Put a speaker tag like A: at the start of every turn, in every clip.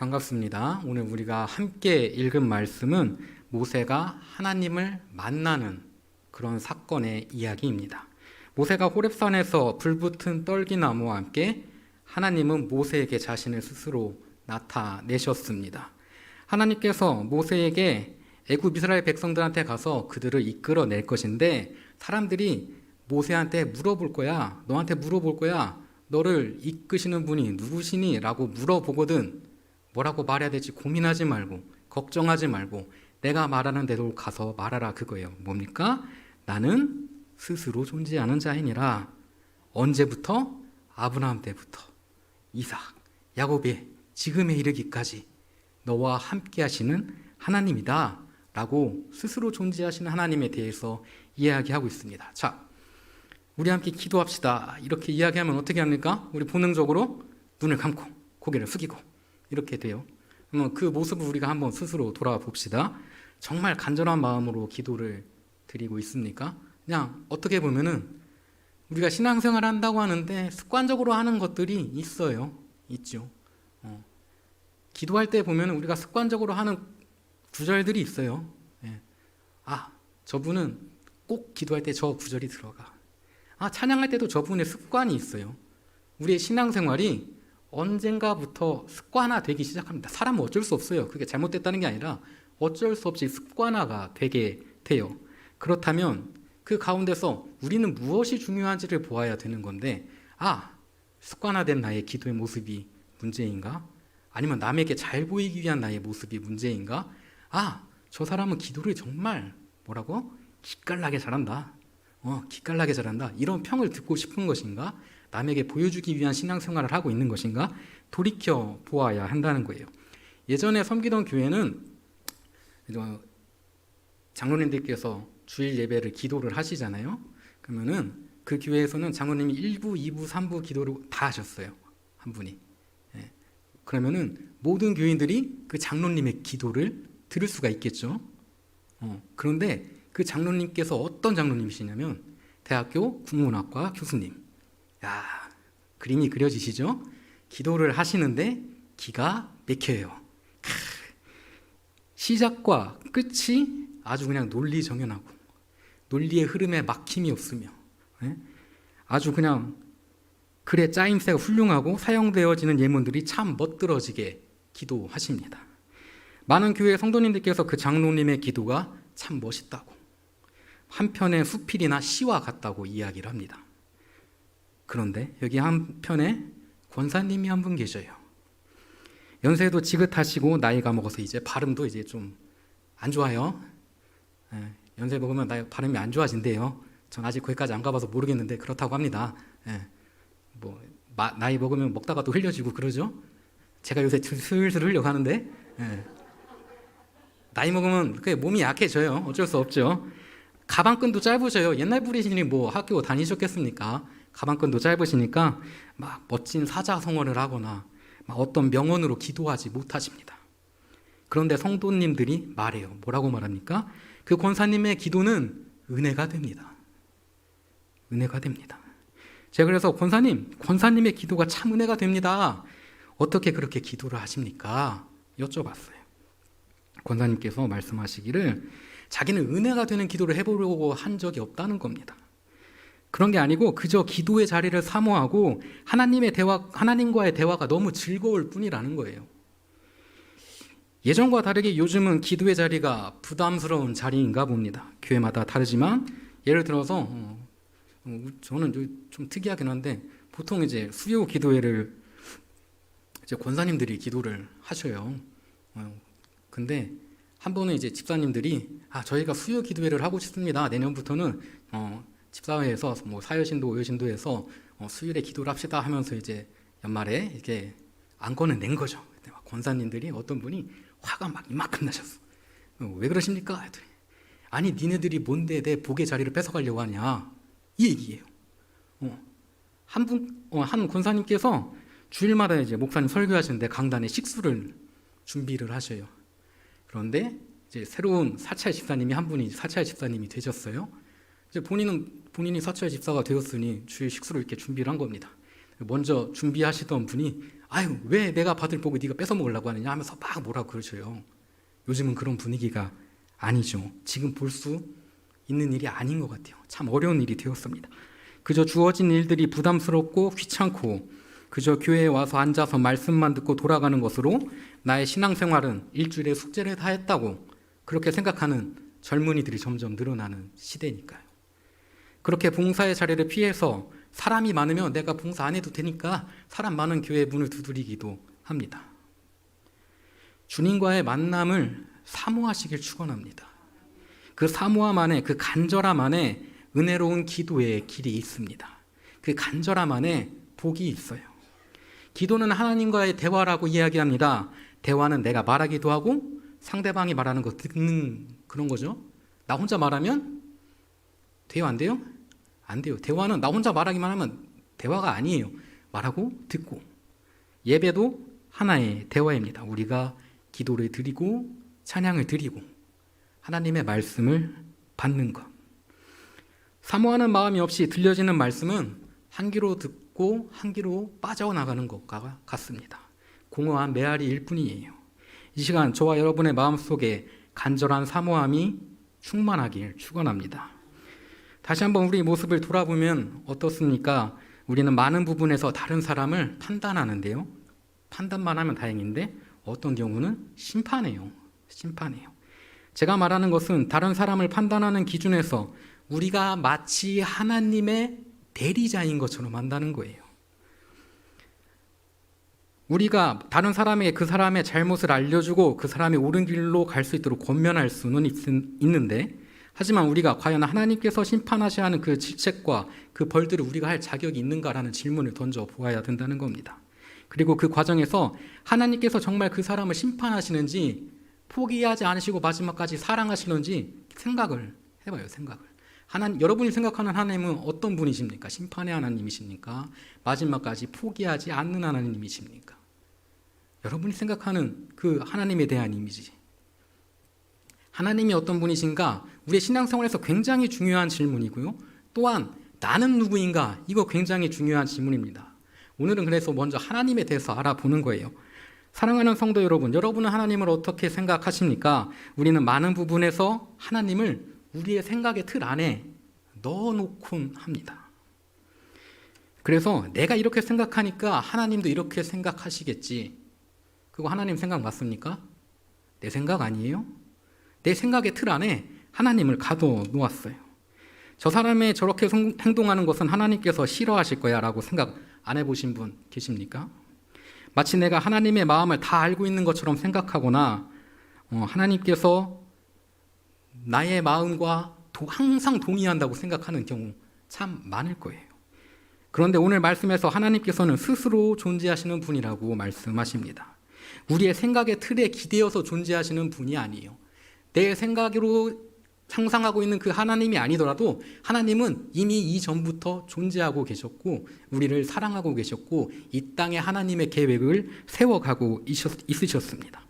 A: 반갑습니다. 오늘 우리가 함께 읽은 말씀은 모세가 하나님을 만나는 그런 사건의 이야기입니다. 모세가 호렙산에서 불붙은 떨기나무와 함께 하나님은 모세에게 자신을 스스로 나타내셨습니다. 하나님께서 모세에게 애굽 이스라엘 백성들한테 가서 그들을 이끌어낼 것인데 사람들이 모세한테 물어볼 거야. 너한테 물어볼 거야. 너를 이끄시는 분이 누구시니? 라고 물어보거든. 뭐라고 말해야 될지 고민하지 말고 걱정하지 말고 내가 말하는 대로 가서 말하라 그거예요. 뭡니까? 나는 스스로 존재하는 자이니라. 언제부터? 아브라함 때부터 이삭, 야곱의 지금에 이르기까지 너와 함께 하시는 하나님이다 라고 스스로 존재하시는 하나님에 대해서 이야기하고 있습니다. 자, 우리 함께 기도합시다. 이렇게 이야기하면 어떻게 합니까? 우리 본능적으로 눈을 감고 고개를 숙이고 이렇게 돼요. 그러면 그 모습을 우리가 한번 스스로 돌아봅시다. 정말 간절한 마음으로 기도를 드리고 있습니까? 그냥 어떻게 보면은 우리가 신앙생활 한다고 하는데 습관적으로 하는 것들이 있어요. 있죠. 기도할 때 보면 우리가 습관적으로 하는 구절들이 있어요. 예. 아, 저분은 꼭 기도할 때 저 구절이 들어가. 아, 찬양할 때도 저분의 습관이 있어요. 우리의 신앙생활이 언젠가부터 습관화되기 시작합니다. 사람은 어쩔 수 없어요. 그게 잘못됐다는 게 아니라 어쩔 수 없이 습관화가 되게 돼요. 그렇다면 그 가운데서 우리는 무엇이 중요한지를 보아야 되는 건데, 아, 습관화된 나의 기도의 모습이 문제인가? 아니면 남에게 잘 보이기 위한 나의 모습이 문제인가? 아, 저 사람은 기도를 정말 뭐라고? 기깔나게 잘한다. 기깔나게 잘한다. 이런 평을 듣고 싶은 것인가? 남에게 보여주기 위한 신앙생활을 하고 있는 것인가? 돌이켜 보아야 한다는 거예요. 예전에 섬기던 교회는 장로님들께서 주일 예배를 기도를 하시잖아요. 그러면은 그 교회에서는 장로님이 1부, 2부, 3부 기도를 다 하셨어요. 한 분이. 예. 그러면은 모든 교인들이 그 장로님의 기도를 들을 수가 있겠죠. 그런데 그 장로님께서 어떤 장로님이시냐면 대학교 국문학과 교수님. 야, 그림이 그려지시죠? 기도를 하시는데 기가 막혀요. 시작과 끝이 아주 그냥 논리정연하고 논리의 흐름에 막힘이 없으며 아주 그냥 글의 짜임새가 훌륭하고 사용되어지는 예문들이 참 멋들어지게 기도하십니다. 많은 교회 성도님들께서 그 장로님의 기도가 참 멋있다고, 한편의 수필이나 시와 같다고 이야기를 합니다. 그런데 여기 한편에 권사님이 한 분 계셔요. 연세도 지긋하시고 나이가 먹어서 이제 발음도 이제 좀 안 좋아요. 연세 먹으면 발음이 안 좋아진대요. 전 아직 거기까지 안 가봐서 모르겠는데 그렇다고 합니다. 나이 먹으면 먹다가 또 흘려지고 그러죠. 제가 요새 슬슬 흘려 가는데 나이 먹으면 몸이 약해져요. 어쩔 수 없죠. 가방끈도 짧으셔요. 옛날 분이시니 뭐 학교 다니셨겠습니까? 가방끈도 짧으시니까 막 멋진 사자성어를 하거나 막 어떤 명언으로 기도하지 못하십니다. 그런데 성도님들이 말해요. 뭐라고 말합니까? 그 권사님의 기도는 은혜가 됩니다. 은혜가 됩니다. 제가 그래서 권사님의 기도가 참 은혜가 됩니다. 어떻게 그렇게 기도를 하십니까? 여쭤봤어요. 권사님께서 말씀하시기를 자기는 은혜가 되는 기도를 해보려고 한 적이 없다는 겁니다. 그런 게 아니고 그저 기도의 자리를 사모하고 하나님과의 대화가 너무 즐거울 뿐이라는 거예요. 예전과 다르게 요즘은 기도의 자리가 부담스러운 자리인가 봅니다. 교회마다 다르지만 예를 들어서 저는 좀 특이하긴 한데 보통 이제 수요 기도회를 이제 권사님들이 기도를 하셔요. 근데 한 번은 이제 집사님들이 저희가 수요 기도회를 하고 싶습니다. 내년부터는 집사회에서 뭐 사여신도 오여신도에서 수요일에 기도를 합시다 하면서 이제 연말에 이렇게 안건을 낸 거죠. 근데 막 권사님들이 어떤 분이 화가 막 이만큼 나셨어. 왜 그러십니까? 했더니 아니 니네들이 뭔데 내 복의 자리를 뺏어가려고 하냐 이 얘기예요. 한 권사님께서 주일마다 이제 목사님 설교하시는데 강단에 식수를 준비를 하셔요. 그런데 이제 새로운 사찰 집사님이 한 분이 사찰 집사님이 되셨어요. 이제 본인이 사찰 집사가 되었으니 주일 식수를 이렇게 준비를 한 겁니다. 먼저 준비하시던 분이 아유 왜 내가 받을 복을 네가 뺏어 먹으려고 하느냐 하면서 막 뭐라고 그러셔요. 요즘은 그런 분위기가 아니죠. 지금 볼 수 있는 일이 아닌 것 같아요. 참 어려운 일이 되었습니다. 그저 주어진 일들이 부담스럽고 귀찮고 그저 교회에 와서 앉아서 말씀만 듣고 돌아가는 것으로 나의 신앙생활은 일주일에 숙제를 다 했다고 그렇게 생각하는 젊은이들이 점점 늘어나는 시대니까요. 그렇게 봉사의 자리를 피해서 사람이 많으면 내가 봉사 안 해도 되니까 사람 많은 교회 문을 두드리기도 합니다. 주님과의 만남을 사모하시길 축원합니다. 그 사모함 안에, 그 간절함 안에 은혜로운 기도의 길이 있습니다. 그 간절함 안에 복이 있어요. 기도는 하나님과의 대화라고 이야기합니다. 대화는 내가 말하기도 하고 상대방이 말하는 거 듣는 그런 거죠. 나 혼자 말하면 돼요, 안 돼요? 안 돼요. 대화는 나 혼자 말하기만 하면 대화가 아니에요. 말하고 듣고. 예배도 하나의 대화입니다. 우리가 기도를 드리고 찬양을 드리고 하나님의 말씀을 받는 것. 사모하는 마음이 없이 들려지는 말씀은 한 귀로 듣고 한 귀로 빠져나가는 것과 같습니다. 공허한 메아리일 뿐이에요. 이 시간 저와 여러분의 마음속에 간절한 사모함이 충만하길 축원합니다. 다시 한번 우리 모습을 돌아보면 어떻습니까? 우리는 많은 부분에서 다른 사람을 판단하는데요. 판단만 하면 다행인데 어떤 경우는 심판해요. 제가 말하는 것은 다른 사람을 판단하는 기준에서 우리가 마치 하나님의 대리자인 것처럼 한다는 거예요. 우리가 다른 사람에게 그 사람의 잘못을 알려주고 그 사람이 옳은 길로 갈 수 있도록 권면할 수는 있는데 하지만 우리가 과연 하나님께서 심판하셔야 하는 그 질책과 그 벌들을 우리가 할 자격이 있는가라는 질문을 던져 보아야 된다는 겁니다. 그리고 그 과정에서 하나님께서 정말 그 사람을 심판하시는지 포기하지 않으시고 마지막까지 사랑하시는지 생각을 해봐요. 여러분이 생각하는 하나님은 어떤 분이십니까? 심판의 하나님이십니까? 마지막까지 포기하지 않는 하나님이십니까? 여러분이 생각하는 그 하나님에 대한 이미지, 하나님이 어떤 분이신가? 우리의 신앙생활에서 굉장히 중요한 질문이고요. 또한 나는 누구인가? 이거 굉장히 중요한 질문입니다. 오늘은 그래서 먼저 하나님에 대해서 알아보는 거예요. 사랑하는 성도 여러분, 여러분은 하나님을 어떻게 생각하십니까? 우리는 많은 부분에서 하나님을 우리의 생각의 틀 안에 넣어놓곤 합니다. 그래서 내가 이렇게 생각하니까 하나님도 이렇게 생각하시겠지. 그거 하나님 생각 맞습니까? 내 생각 아니에요? 내 생각의 틀 안에 하나님을 가둬 놓았어요. 저 사람이 저렇게 행동하는 것은 하나님께서 싫어하실 거야 라고 생각 안 해보신 분 계십니까? 마치 내가 하나님의 마음을 다 알고 있는 것처럼 생각하거나 하나님께서 나의 마음과 항상 동의한다고 생각하는 경우 참 많을 거예요. 그런데 오늘 말씀에서 하나님께서는 스스로 존재하시는 분이라고 말씀하십니다. 우리의 생각의 틀에 기대어서 존재하시는 분이 아니에요. 내 생각으로 상상하고 있는 그 하나님이 아니더라도 하나님은 이미 이전부터 존재하고 계셨고 우리를 사랑하고 계셨고 이 땅에 하나님의 계획을 세워가고 있으셨습니다.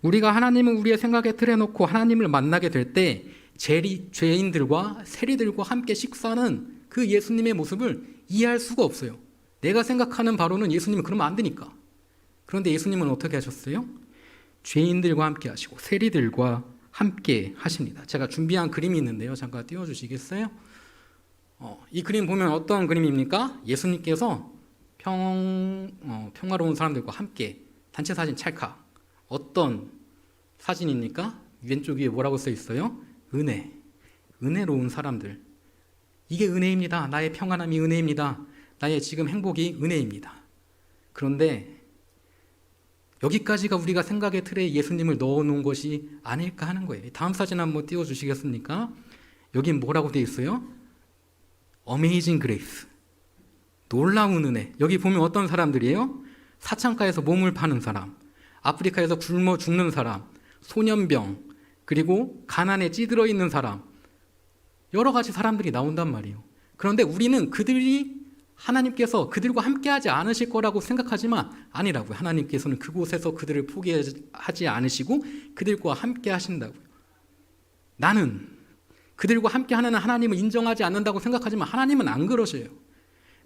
A: 우리가 하나님은 우리의 생각에 틀에 놓고 하나님을 만나게 될 때 죄인들과 세리들과 함께 식사하는 그 예수님의 모습을 이해할 수가 없어요. 내가 생각하는 바로는 예수님은 그러면 안 되니까. 그런데 예수님은 어떻게 하셨어요? 죄인들과 함께 하시고 세리들과 함께 하십니다. 제가 준비한 그림이 있는데요. 잠깐 띄워주시겠어요? 이 그림 보면 어떤 그림입니까? 예수님께서 평화로운 사람들과 함께 단체 사진 찰칵. 어떤 사진입니까? 왼쪽 위에 뭐라고 써 있어요? 은혜로운 사람들. 이게 은혜입니다. 나의 평안함이 은혜입니다. 나의 지금 행복이 은혜입니다. 그런데 여기까지가 우리가 생각의 틀에 예수님을 넣어놓은 것이 아닐까 하는 거예요. 다음 사진 한번 띄워주시겠습니까? 여긴 뭐라고 되어 있어요? Amazing Grace. 놀라운 은혜. 여기 보면 어떤 사람들이에요? 사창가에서 몸을 파는 사람, 아프리카에서 굶어 죽는 사람, 소년병, 그리고 가난에 찌들어 있는 사람, 여러 가지 사람들이 나온단 말이에요. 그런데 우리는 하나님께서 그들과 함께하지 않으실 거라고 생각하지만 아니라고요. 하나님께서는 그곳에서 그들을 포기하지 않으시고 그들과 함께 하신다고요. 나는 그들과 함께하는 하나님을 인정하지 않는다고 생각하지만 하나님은 안 그러셔요.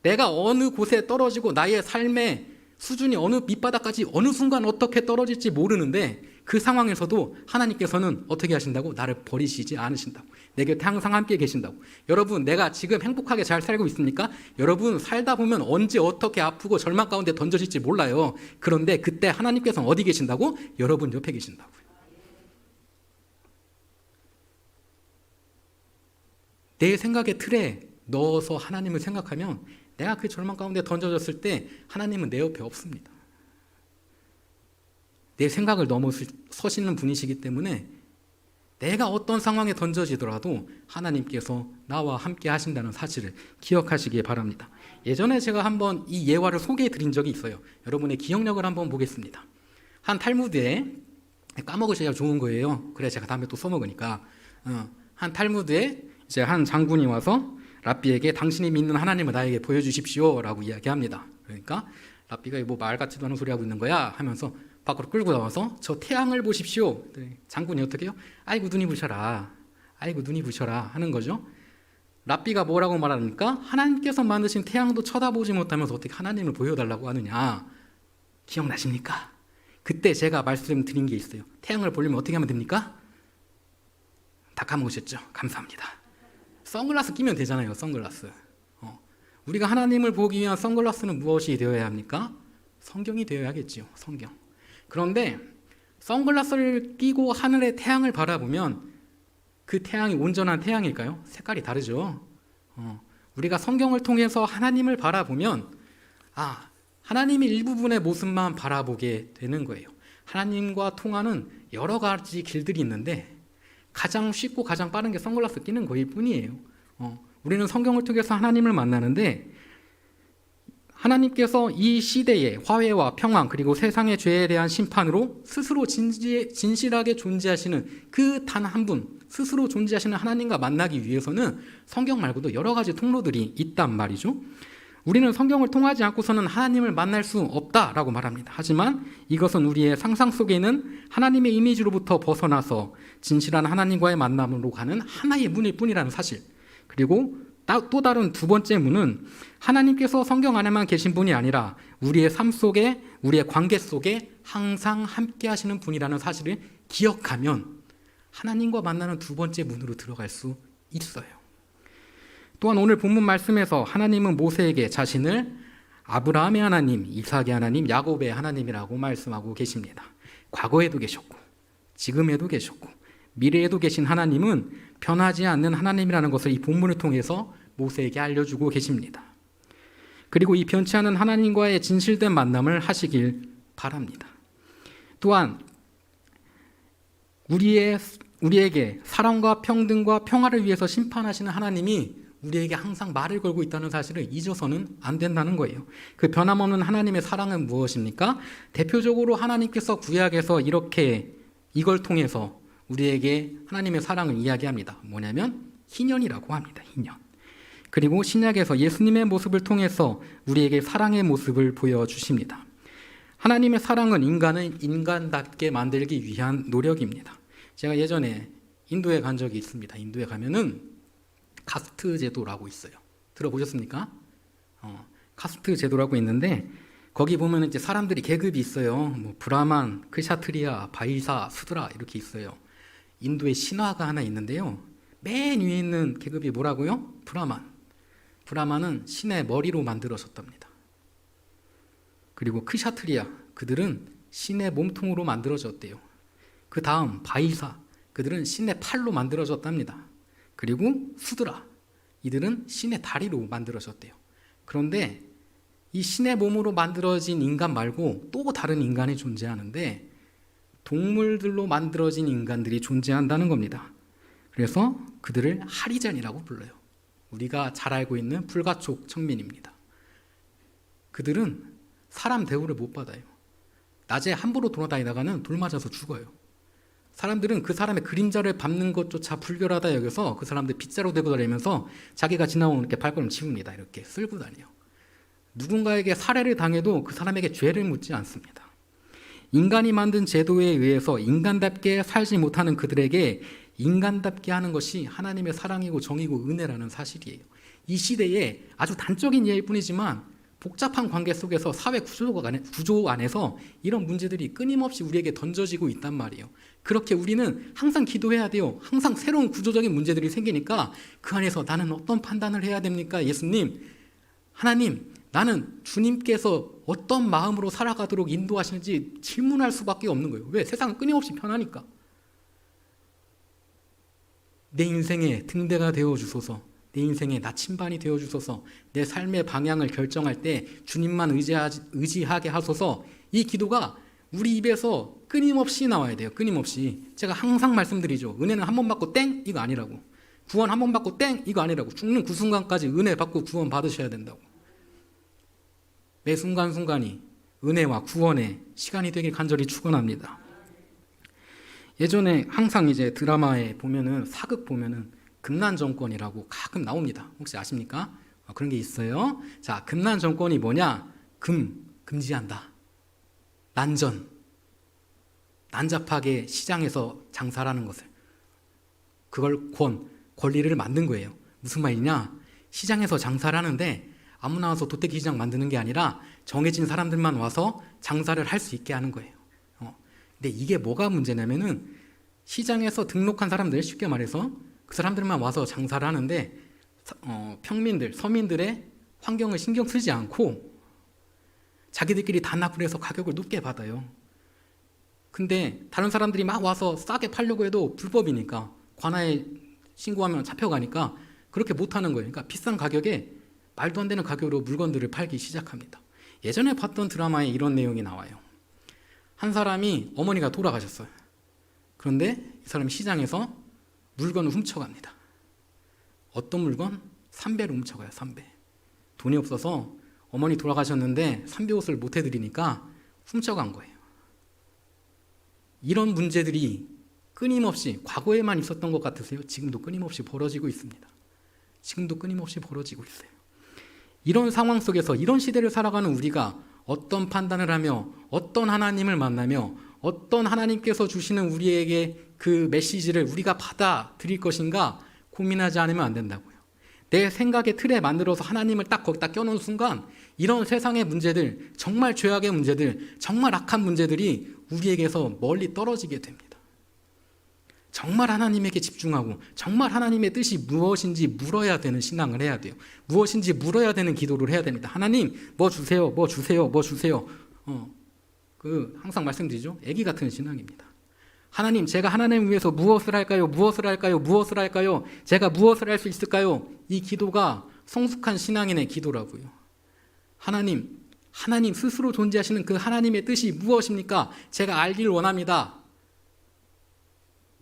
A: 내가 어느 곳에 떨어지고 나의 삶의 수준이 어느 밑바닥까지 어느 순간 어떻게 떨어질지 모르는데 그 상황에서도 하나님께서는 어떻게 하신다고? 나를 버리시지 않으신다고. 내 곁에 항상 함께 계신다고. 여러분, 내가 지금 행복하게 잘 살고 있습니까? 여러분, 살다 보면 언제 어떻게 아프고 절망 가운데 던져질지 몰라요. 그런데 그때 하나님께서는 어디 계신다고? 여러분 옆에 계신다고요. 내 생각의 틀에 넣어서 하나님을 생각하면 내가 그 절망 가운데 던져졌을 때 하나님은 내 옆에 없습니다. 내 생각을 넘어서시는 분이시기 때문에 내가 어떤 상황에 던져지더라도 하나님께서 나와 함께 하신다는 사실을 기억하시기 바랍니다. 예전에 제가 한번 이 예화를 소개해 드린 적이 있어요. 여러분의 기억력을 한번 보겠습니다. 한 탈무드에 까먹으셔야 좋은 거예요. 그래 제가 다음에 또 써먹으니까. 한 탈무드에 이제 한 장군이 와서 랍비에게 당신이 믿는 하나님을 나에게 보여주십시오 라고 이야기합니다. 그러니까 랍비가 뭐 말 같지도 않은 소리 하고 있는 거야 하면서 밖으로 끌고 나와서 저 태양을 보십시오. 장군이 어떻게 해요? 아이고 눈이 부셔라. 아이고 눈이 부셔라 하는 거죠. 랍비가 뭐라고 말합니까? 하나님께서 만드신 태양도 쳐다보지 못하면서 어떻게 하나님을 보여달라고 하느냐. 기억나십니까? 그때 제가 말씀드린 게 있어요. 태양을 보려면 어떻게 하면 됩니까? 다 까먹으셨죠? 감사합니다. 선글라스 끼면 되잖아요. 선글라스. 우리가 하나님을 보기 위한 선글라스는 무엇이 되어야 합니까? 성경이 되어야겠지요. 성경. 그런데 선글라스를 끼고 하늘의 태양을 바라보면 그 태양이 온전한 태양일까요? 색깔이 다르죠. 우리가 성경을 통해서 하나님을 바라보면 하나님의 일부분의 모습만 바라보게 되는 거예요. 하나님과 통하는 여러 가지 길들이 있는데 가장 쉽고 가장 빠른 게 선글라스 끼는 거일 뿐이에요. 우리는 성경을 통해서 하나님을 만나는데 하나님께서 이 시대의 화해와 평안 그리고 세상의 죄에 대한 심판으로 스스로 진실하게 존재하시는 그 단 한 분, 스스로 존재하시는 하나님과 만나기 위해서는 성경 말고도 여러 가지 통로들이 있단 말이죠. 우리는 성경을 통하지 않고서는 하나님을 만날 수 없다라고 말합니다. 하지만 이것은 우리의 상상 속에는 하나님의 이미지로부터 벗어나서 진실한 하나님과의 만남으로 가는 하나의 문일 뿐이라는 사실. 그리고 또 다른 두 번째 문은 하나님께서 성경 안에만 계신 분이 아니라 우리의 삶 속에, 우리의 관계 속에 항상 함께 하시는 분이라는 사실을 기억하면 하나님과 만나는 두 번째 문으로 들어갈 수 있어요. 또한 오늘 본문 말씀에서 하나님은 모세에게 자신을 아브라함의 하나님, 이삭의 하나님, 야곱의 하나님이라고 말씀하고 계십니다. 과거에도 계셨고 지금에도 계셨고 미래에도 계신 하나님은 변하지 않는 하나님이라는 것을 이 본문을 통해서 모세에게 알려주고 계십니다. 그리고 이 변치 않은 하나님과의 진실된 만남을 하시길 바랍니다. 또한 우리에게 사랑과 평등과 평화를 위해서 심판하시는 하나님이 우리에게 항상 말을 걸고 있다는 사실을 잊어서는 안 된다는 거예요. 그 변함없는 하나님의 사랑은 무엇입니까? 대표적으로 하나님께서 구약에서 이걸 통해서 우리에게 하나님의 사랑을 이야기합니다. 뭐냐면 희년이라고 합니다. 희년. 그리고 신약에서 예수님의 모습을 통해서 우리에게 사랑의 모습을 보여주십니다. 하나님의 사랑은 인간을 인간답게 만들기 위한 노력입니다. 제가 예전에 인도에 간 적이 있습니다. 인도에 가면은 카스트 제도라고 있어요. 들어보셨습니까? 카스트 제도라고 있는데 거기 보면 이제 사람들이 계급이 있어요. 뭐 브라만, 크샤트리아, 바이사, 수드라 이렇게 있어요. 인도의 신화가 하나 있는데요. 맨 위에 있는 계급이 뭐라고요? 브라만. 브라만은 신의 머리로 만들어졌답니다. 그리고 크샤트리아, 그들은 신의 몸통으로 만들어졌대요. 그 다음 바이사, 그들은 신의 팔로 만들어졌답니다. 그리고 수드라, 이들은 신의 다리로 만들어졌대요. 그런데 이 신의 몸으로 만들어진 인간 말고 또 다른 인간이 존재하는데 동물들로 만들어진 인간들이 존재한다는 겁니다. 그래서 그들을 하리잔이라고 불러요. 우리가 잘 알고 있는 불가촉 청민입니다. 그들은 사람 대우를 못 받아요. 낮에 함부로 돌아다니다가는 돌 맞아서 죽어요. 사람들은 그 사람의 그림자를 밟는 것조차 불결하다 여겨서 그 사람들 빗자루 대고 다니면서 자기가 지나오는 이렇게 발걸음 치웁니다. 이렇게 쓸고 다녀요. 누군가에게 살해를 당해도 그 사람에게 죄를 묻지 않습니다. 인간이 만든 제도에 의해서 인간답게 살지 못하는 그들에게 인간답게 하는 것이 하나님의 사랑이고 정이고 은혜라는 사실이에요. 이 시대에 아주 단적인 예일 뿐이지만 복잡한 관계 속에서 사회 구조 안에서 이런 문제들이 끊임없이 우리에게 던져지고 있단 말이에요. 그렇게 우리는 항상 기도해야 돼요. 항상 새로운 구조적인 문제들이 생기니까 그 안에서 나는 어떤 판단을 해야 됩니까? 예수님, 하나님, 나는 주님께서 어떤 마음으로 살아가도록 인도하시는지 질문할 수밖에 없는 거예요. 왜? 세상은 끊임없이 변하니까. 내 인생의 등대가 되어주소서, 내 인생의 나침반이 되어주소서, 내 삶의 방향을 결정할 때 주님만 의지하게 하소서. 이 기도가 우리 입에서 끊임없이 나와야 돼요. 끊임없이. 제가 항상 말씀드리죠. 은혜는 한 번 받고 땡? 이거 아니라고. 구원 한 번 받고 땡? 이거 아니라고. 죽는 그 순간까지 은혜 받고 구원 받으셔야 된다고. 매 순간순간이 은혜와 구원의 시간이 되길 간절히 축원합니다. 예전에 항상 이제 드라마에 보면은 사극 보면은 금난 정권이라고 가끔 나옵니다. 혹시 아십니까? 그런 게 있어요. 자, 금난 정권이 뭐냐? 금지한다. 난전, 난잡하게 시장에서 장사라는 것을, 그걸 권리를 만든 거예요. 무슨 말이냐? 시장에서 장사를 하는데 아무나 와서 도태기 시장 만드는 게 아니라 정해진 사람들만 와서 장사를 할 수 있게 하는 거예요. 근데 이게 뭐가 문제냐면은 시장에서 등록한 사람들, 쉽게 말해서 그 사람들만 와서 장사를 하는데 평민들, 서민들의 환경을 신경 쓰지 않고 자기들끼리 단합을 해서 가격을 높게 받아요. 근데 다른 사람들이 막 와서 싸게 팔려고 해도 불법이니까, 관아에 신고하면 잡혀가니까 그렇게 못하는 거예요. 그러니까 비싼 가격에 말도 안 되는 가격으로 물건들을 팔기 시작합니다. 예전에 봤던 드라마에 이런 내용이 나와요. 한 사람이, 어머니가 돌아가셨어요. 그런데 이 사람이 시장에서 물건을 훔쳐갑니다. 어떤 물건? 삼배를 훔쳐가요. 삼배. 돈이 없어서 어머니 돌아가셨는데 삼배 옷을 못 해드리니까 훔쳐간 거예요. 이런 문제들이 끊임없이, 과거에만 있었던 것 같으세요? 지금도 끊임없이 벌어지고 있습니다. 지금도 끊임없이 벌어지고 있어요. 이런 상황 속에서, 이런 시대를 살아가는 우리가 어떤 판단을 하며, 어떤 하나님을 만나며, 어떤 하나님께서 주시는 우리에게 그 메시지를 우리가 받아들일 것인가 고민하지 않으면 안 된다고요. 내 생각의 틀에 만들어서 하나님을 딱 거기다 껴놓은 순간 이런 세상의 문제들, 정말 죄악의 문제들, 정말 악한 문제들이 우리에게서 멀리 떨어지게 됩니다. 정말 하나님에게 집중하고 정말 하나님의 뜻이 무엇인지 물어야 되는 신앙을 해야 돼요. 무엇인지 물어야 되는 기도를 해야 됩니다. 하나님, 뭐 주세요, 뭐 주세요, 뭐 주세요. 항상 말씀드리죠. 애기 같은 신앙입니다. 하나님, 제가 하나님을 위해서 무엇을 할까요? 무엇을 할까요? 무엇을 할까요? 제가 무엇을 할 수 있을까요? 이 기도가 성숙한 신앙인의 기도라고요. 하나님 스스로 존재하시는 그 하나님의 뜻이 무엇입니까? 제가 알길 원합니다.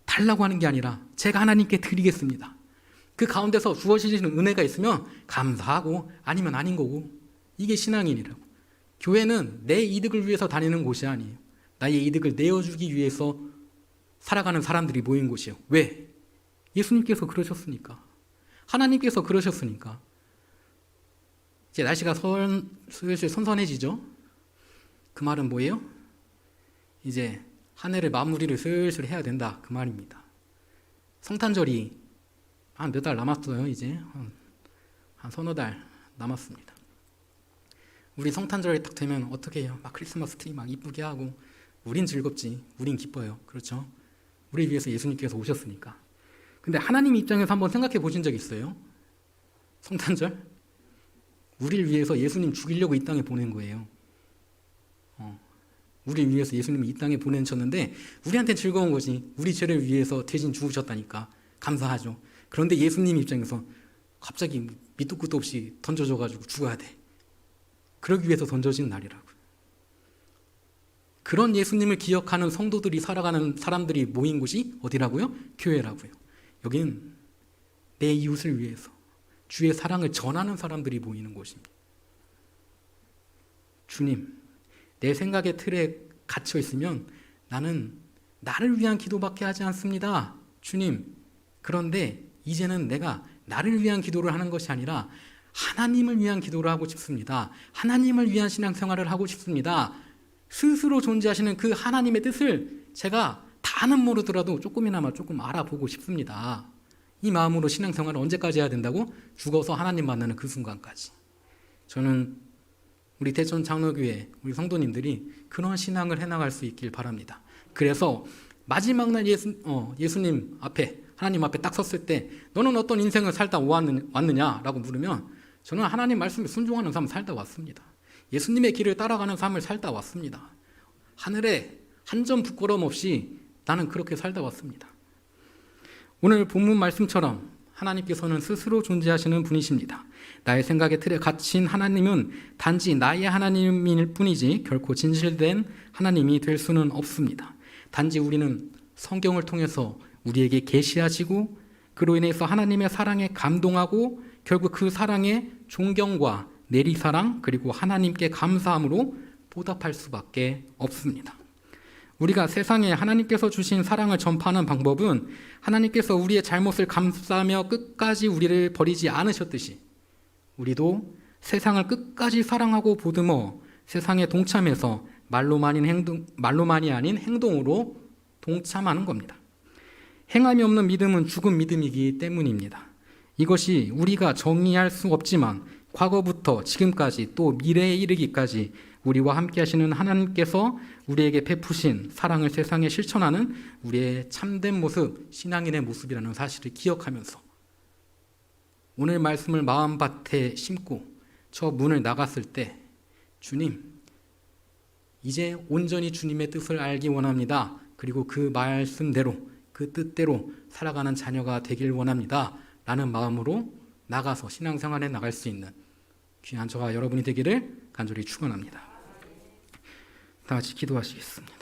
A: 달라고 하는 게 아니라 제가 하나님께 드리겠습니다. 그 가운데서 주어지시는 은혜가 있으면 감사하고, 아니면 아닌 거고. 이게 신앙인이라고. 교회는 내 이득을 위해서 다니는 곳이 아니에요. 나의 이득을 내어주기 위해서 살아가는 사람들이 모인 곳이에요. 왜? 예수님께서 그러셨으니까. 하나님께서 그러셨으니까. 이제 날씨가 슬슬 선선해지죠? 그 말은 뭐예요? 이제 한 해를 마무리를 슬슬 해야 된다, 그 말입니다. 성탄절이 한 몇 달 남았어요. 이제 한 서너 달 남았습니다. 우리 성탄절이 딱 되면 어떻게 해요? 막 크리스마스 트리 막 이쁘게 하고, 우린 즐겁지, 우린 기뻐요. 그렇죠? 우리 위해서 예수님께서 오셨으니까. 근데 하나님 입장에서 한번 생각해 보신 적 있어요? 성탄절? 우리를 위해서 예수님 죽이려고 이 땅에 보낸 거예요. 우리를 위해서 예수님이 이 땅에 보내셨는데 우리한테는 즐거운 거지. 우리 죄를 위해서 대신 죽으셨다니까 감사하죠. 그런데 예수님 입장에서 갑자기 밑도 끝도 없이 던져져가지고 죽어야 돼. 그러기 위해서 던져진 날이라고요. 그런 예수님을 기억하는 성도들이 살아가는 사람들이 모인 곳이 어디라고요? 교회라고요. 여기는 내 이웃을 위해서 주의 사랑을 전하는 사람들이 모이는 곳입니다. 주님, 내 생각의 틀에 갇혀 있으면 나는 나를 위한 기도밖에 하지 않습니다. 주님, 그런데 이제는 내가 나를 위한 기도를 하는 것이 아니라 하나님을 위한 기도를 하고 싶습니다. 하나님을 위한 신앙생활을 하고 싶습니다. 스스로 존재하시는 그 하나님의 뜻을 제가 다는 모르더라도 조금이나마 조금 알아보고 싶습니다. 이 마음으로 신앙생활을 언제까지 해야 된다고? 죽어서 하나님 만나는 그 순간까지. 저는 우리 대천 장로교회 우리 성도님들이 그런 신앙을 해나갈 수 있길 바랍니다. 그래서 마지막 날 예수님 앞에, 하나님 앞에 딱 섰을 때 너는 어떤 인생을 살다 왔느냐라고 물으면 저는 하나님 말씀에 순종하는 삶을 살다 왔습니다. 예수님의 길을 따라가는 삶을 살다 왔습니다. 하늘에 한 점 부끄러움 없이 나는 그렇게 살다 왔습니다. 오늘 본문 말씀처럼 하나님께서는 스스로 존재하시는 분이십니다. 나의 생각의 틀에 갇힌 하나님은 단지 나의 하나님일 뿐이지 결코 진실된 하나님이 될 수는 없습니다. 단지 우리는 성경을 통해서 우리에게 계시하시고 그로 인해서 하나님의 사랑에 감동하고 결국 그 사랑에 존경과 내리사랑 그리고 하나님께 감사함으로 보답할 수밖에 없습니다. 우리가 세상에 하나님께서 주신 사랑을 전파하는 방법은 하나님께서 우리의 잘못을 감싸며 끝까지 우리를 버리지 않으셨듯이 우리도 세상을 끝까지 사랑하고 보듬어 세상에 동참해서 말로만이 아닌 행동으로 동참하는 겁니다. 행함이 없는 믿음은 죽은 믿음이기 때문입니다. 이것이 우리가 정의할 수 없지만 과거부터 지금까지 또 미래에 이르기까지 우리와 함께 하시는 하나님께서 우리에게 베푸신 사랑을 세상에 실천하는 우리의 참된 모습, 신앙인의 모습이라는 사실을 기억하면서 오늘 말씀을 마음밭에 심고 저 문을 나갔을 때 주님, 이제 온전히 주님의 뜻을 알기 원합니다. 그리고 그 말씀대로, 그 뜻대로 살아가는 자녀가 되길 원합니다. 라는 마음으로 나가서 신앙생활에 나갈 수 있는 귀한 저와 여러분이 되기를 간절히 축원합니다. 다 같이 기도하시겠습니다.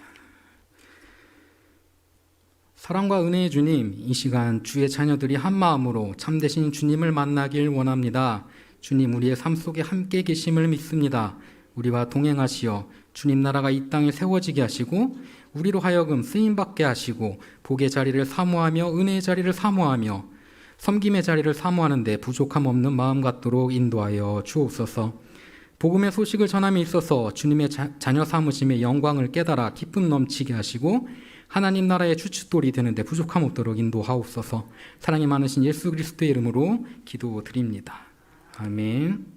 A: 사랑과 은혜의 주님, 이 시간 주의 자녀들이 한 마음으로 참되신 주님을 만나길 원합니다. 주님, 우리의 삶 속에 함께 계심을 믿습니다. 우리와 동행하시어 주님 나라가 이 땅에 세워지게 하시고 우리로 하여금 쓰임받게 하시고 복의 자리를 사모하며 은혜의 자리를 사모하며 섬김의 자리를 사모하는 데 부족함 없는 마음 갖도록 인도하여 주옵소서. 복음의 소식을 전함에 있어서 주님의 자녀 삼으심의 영광을 깨달아 기쁨 넘치게 하시고 하나님 나라의 주춧돌이 되는데 부족함 없도록 인도하옵소서. 사랑이 많으신 예수 그리스도의 이름으로 기도드립니다. 아멘.